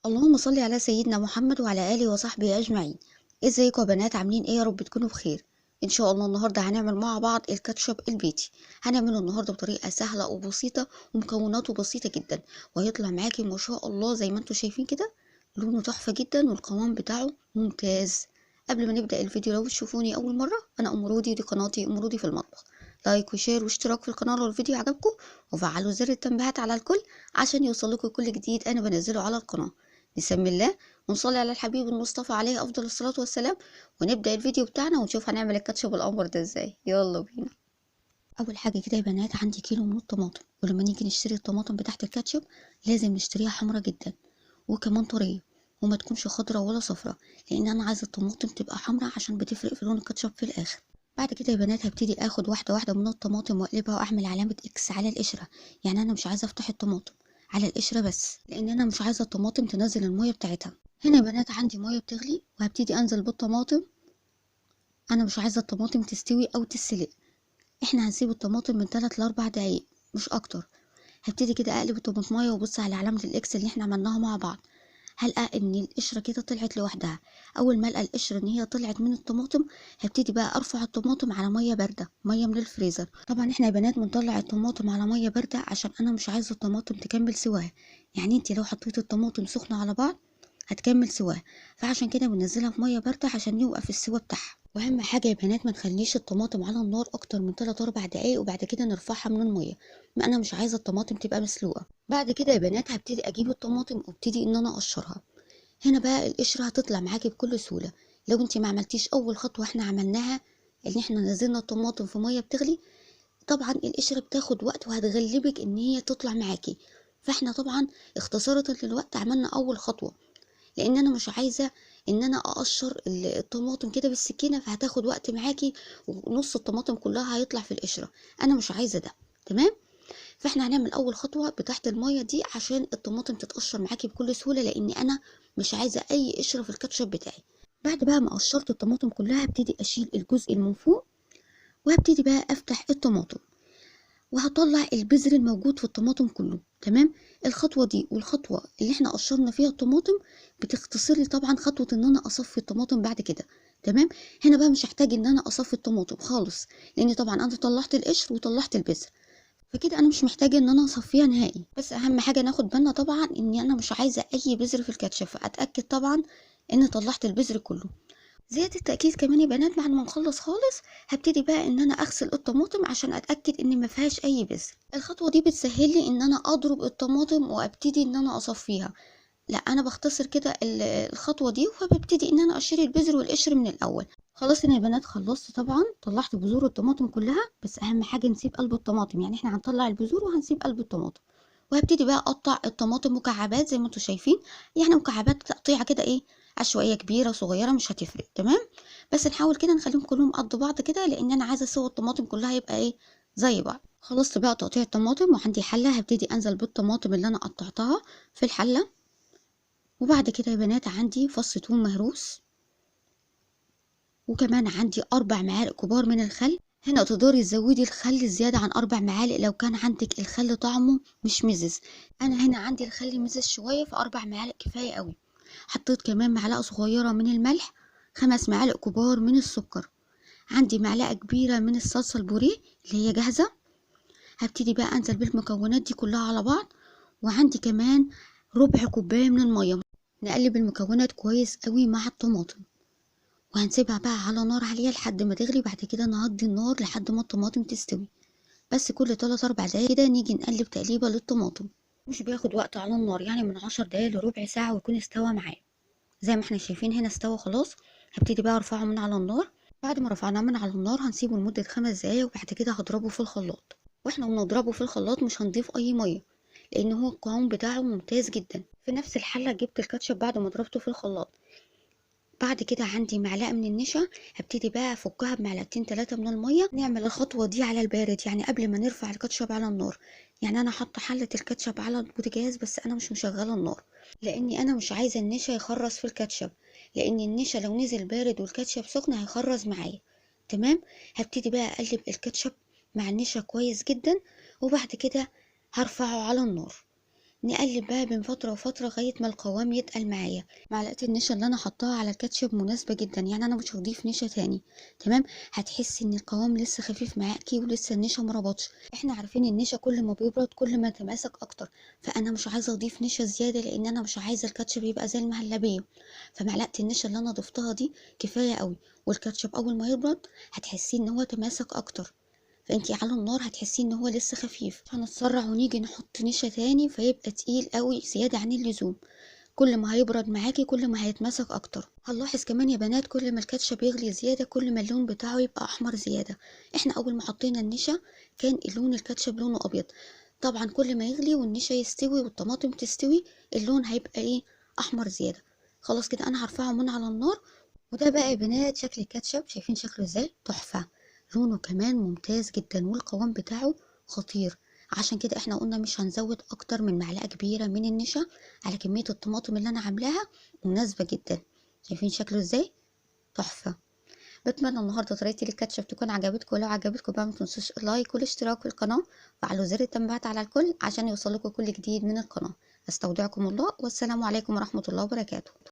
اللهم صل على سيدنا محمد وعلى آله وصحبه أجمعين. ازيكم يا بنات؟ عاملين ايه؟ يا رب تكونوا بخير. ان شاء الله النهارده هنعمل مع بعض الكاتشب البيتي. هنعمله النهارده بطريقه سهله وبسيطه ومكوناته بسيطه جدا، وهيطلع معاكي ما شاء الله زي ما انتم شايفين كده. لونه تحفه جدا والقوام بتاعه ممتاز. قبل ما نبدا الفيديو، لو تشوفوني اول مره، انا ام رودي ودي قناتي ام رودي في المطبخ. لايك وشير واشتراك في القناه لو الفيديو عجبكم، وفعلوا زر التنبيهات على الكل عشان يوصلكم كل جديد انا بنزله على القناه. بسم الله، ونصلي على الحبيب المصطفى عليه افضل الصلاه والسلام، ونبدا الفيديو بتاعنا ونشوف هنعمل الكاتشب الامر ده ازاي. يلا بينا. اول حاجه كده يا بنات، عندي كيلو من الطماطم، ولما نيجي نشتري الطماطم بتاعت الكاتشب لازم نشتريها حمرا جدا وكمان طريه، وما تكونش خضرا ولا صفرا، لان انا عايزه الطماطم تبقى حمرا عشان بتفرق في لون الكاتشب في الاخر. بعد كده يا بنات هبتدي اخد واحده واحده من الطماطم واقلبها واعمل علامه اكس على القشره. يعني انا مش عايزه افتح الطماطم على القشره بس، لان انا مش عايزه الطماطم تنزل الميه بتاعتها. هنا يا بنات عندي ميه بتغلي وهبتدي انزل بالطماطم. انا مش عايزه الطماطم تستوي او تتسلق، احنا هنسيب الطماطم من 3 ل4 دقايق مش اكتر. هبتدي كده اقلب الطماطمايه وابص على علامه الاكس اللي احنا عملناها مع بعض، هلقى ان القشره كده طلعت لوحدها. اول ما القى القشره ان هي طلعت من الطماطم، هبتدي بقى ارفع الطماطم على ميه بارده، ميه من الفريزر. طبعا احنا يا بنات بنطلع الطماطم على ميه بارده عشان انا مش عايزه الطماطم تكمل سواها. يعني انت لو حطيتي الطماطم سخنه على بعض هتكمل سواها، فعشان كده بننزلها في ميه بارده عشان يوقف السوا بتاعها. واهم حاجه يا بنات، ما نخليش الطماطم على النار اكتر من 3 4 دقايق وبعد كده نرفعها من الميه، ما انا مش عايزه الطماطم تبقى مسلوقه. بعد كده يا بنات هبتدي اجيب الطماطم وابتدي ان انا اقشرها. هنا بقى القشره هتطلع معاكي بكل سهوله. لو انت ما عملتيش اول خطوه احنا عملناها، ان احنا نزلنا الطماطم في ميه بتغلي، طبعا القشره بتاخد وقت وهتغلبك ان هي تطلع معاكي. فاحنا طبعا اختصارا للوقت عملنا اول خطوه، لان انا مش عايزه ان انا اقشر الطماطم كده بالسكينه فهتاخد وقت معاكي ونص الطماطم كلها هيطلع في القشره. انا مش عايزه ده. تمام. فاحنا هنعمل اول خطوه بتحت الميه دي عشان الطماطم تتقشر معاكي بكل سهوله، لان انا مش عايزه اي قشره في الكاتشب بتاعي. بعد بقى ما قشرت الطماطم كلها هبتدي اشيل الجزء اللي من فوق، وهبتدي بقى افتح الطماطم وهطلع البذر الموجود في الطماطم كله. تمام. الخطوه دي والخطوه اللي احنا قشرنا فيها الطماطم بتختصر لي طبعا خطوه ان انا اصفي الطماطم بعد كده. تمام. هنا بقى مش هحتاج ان انا اصفي الطماطم خالص، لان طبعا انا طلعت القشر وطلعت البذر، فكده انا مش محتاجه ان انا اصفيها نهائي. بس اهم حاجه ناخد بالنا طبعا ان انا مش عايزه اي بذر في الكاتشب، فاتاكد طبعا ان طلعت البذر كله. زيادة التأكيد كمان يا بنات، بعد ما نخلص خالص هبتدي بقى ان انا اغسل الطماطم عشان اتأكد ان ما فيهاش اي بذر. الخطوة دي بتسهل لي ان انا اضرب الطماطم وابتدي ان انا اصفيها. لا، انا بختصر كده الخطوة دي، فببتدي ان انا اشيل البذر والقشر من الاول. خلاص انا يا بنات خلصت طبعا، طلعت بذور الطماطم كلها، بس اهم حاجة نسيب قلب الطماطم. يعني احنا هنطلع البذور وهنسيب قلب الطماطم، وهبتدي بقى اقطع الطماطم مكعبات زي ما انتم شايفين. يعني مكعبات تقطيعه كده ايه، عشوائيه، كبيره صغيره مش هتفرق. تمام. بس نحاول كده نخليهم كلهم قد بعض كده، لان انا عايزه سوا الطماطم كلها يبقى ايه، زي بعض. خلصت بقى تقطيع الطماطم وعندي حله، هبتدي انزل بالطماطم اللي انا قطعتها في الحله. وبعد كده يا بنات عندي فص ثوم مهروس، وكمان عندي 4 معالق كبار من الخل. هنا تقدري تزودي الخل زيادة عن 4 معالق لو كان عندك الخل طعمه مش مزز. أنا هنا عندي الخل مزز شوية، ف4 معالق كفاية قوي. حطيت كمان معلقة صغيرة من الملح، 5 معالق كبار من السكر، عندي معلقة كبيرة من الصلصة البوريه اللي هي جاهزة. هبتدي بقى أنزل بالمكونات دي كلها على بعض، وعندي كمان ربع كوباية من المية. نقلب المكونات كويس قوي مع الطماطم، وهنسيبها بقى على نار عالية لحد ما تغلي. بعد كده نهدي النار لحد ما الطماطم تستوي. بس كل 3 4 دقايق كده نيجي نقلب تقليبة للطماطم. مش بياخد وقت على النار، يعني من 10 دقايق لربع ساعة ويكون استوى معاه. زي ما احنا شايفين هنا استوى خلاص. هبتدي بقى ارفعه من على النار. بعد ما رفعناه من على النار هنسيبه لمدة 5 دقايق، وبعد كده هضربه في الخلاط. واحنا بنضربه في الخلاط مش هنضيف اي مية، لان هو القوام بتاعه ممتاز جدا. في نفس الحلة جبت الكاتشب بعد ما ضربته في الخلاط. بعد كده عندي معلقة من النشا، هبتدي بقى افكها بمعلقتين 3 من المية. نعمل الخطوة دي على البارد، يعني قبل ما نرفع الكاتشب على النار. يعني انا حاطة حلة الكاتشب على البوتاجاز بس انا مش مشغلة النار، لاني انا مش عايزة النشا يخرز في الكاتشب، لان النشا لو نزل بارد والكاتشب سخن هيخرز معايا. تمام. هبتدي بقى اقلب الكاتشب مع النشا كويس جدا، وبعد كده هرفعه على النار. نقلب بقى بين فترة وفترة لغاية ما القوام يتقل معايا. معلقة النشا اللي انا حطاها على الكاتشب مناسبة جدا، يعني انا مش هضيف نشا تاني. تمام. هتحسي ان القوام لسه خفيف معاكي ولسه النشا مربطش. احنا عارفين النشا كل ما بيبرد كل ما يتماسك اكتر، فانا مش عايزة اضيف نشا زيادة لان انا مش عايزة الكاتشب يبقى زي المهلبية. فمعلقة النشا اللي انا ضفتها دي كفاية قوي. والكاتشب اول ما يبرد هتحسيه ان هو تماسك اكتر، فانتي على النار هتحسيه ان هو لسه خفيف. هنتسرع ونيجي نحط نشا تاني فيبقى تقيل قوي زيادة عن اللزوم. كل ما هيبرد معاكي كل ما هيتمسك اكتر. هنلاحظ كمان يا بنات كل ما الكاتشب يغلي زيادة كل ما اللون بتاعه يبقى احمر زيادة. احنا اول ما حطينا النشا كان اللون الكاتشب لونه ابيض. طبعا كل ما يغلي والنشا يستوي والطماطم تستوي اللون هيبقى ايه؟ احمر زيادة. خلاص كده انا هرفعه من على النار. وده بقى يا بنات شكل الكاتشب، شايفين شكله ازاي؟ تحفة. لونه كمان ممتاز جدا والقوام بتاعه خطير. عشان كده احنا قلنا مش هنزود اكتر من معلقة كبيرة من النشا على كمية الطماطم اللي انا عاملاها، مناسبة جدا. شايفين شكله ازاي؟ تحفة. بتمنى النهاردة طريقتي للكاتشب تكون عجبتكم، ولو عجبتكم بقى متنسوش اللايك والاشتراك في القناة وفعلوا زر التنبيهات على الكل عشان يوصلكوا كل جديد من القناة. استودعكم الله والسلام عليكم ورحمة الله وبركاته.